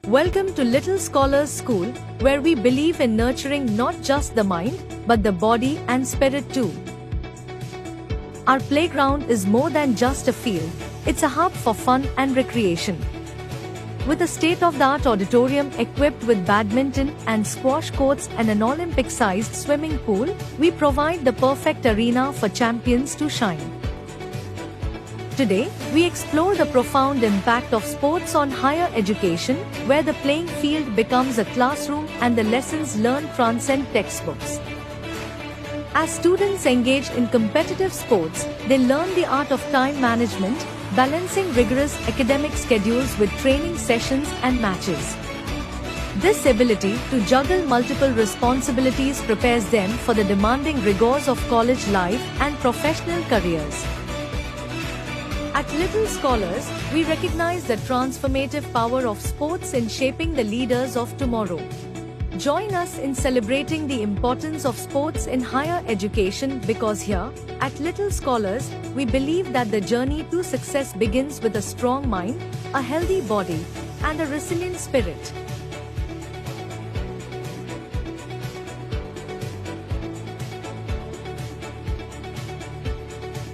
Welcome to Little Scholars School, where we believe in nurturing not just the mind, but the body and spirit too. Our playground is more than just a field, it's a hub for fun and recreation. With a state-of-the-art auditorium equipped with badminton and squash courts and an Olympic-sized swimming pool, we provide the perfect arena for champions to shine. Today, we explore the profound impact of sports on higher education, where the playing field becomes a classroom and the lessons learned transcend textbooks. As students engage in competitive sports, they learn the art of time management, balancing rigorous academic schedules with training sessions and matches. This ability to juggle multiple responsibilities prepares them for the demanding rigors of college life and professional careers. At Little Scholars, we recognize the transformative power of sports in shaping the leaders of tomorrow. Join us in celebrating the importance of sports in higher education, because here, at Little Scholars, we believe that the journey to success begins with a strong mind, a healthy body, and a resilient spirit.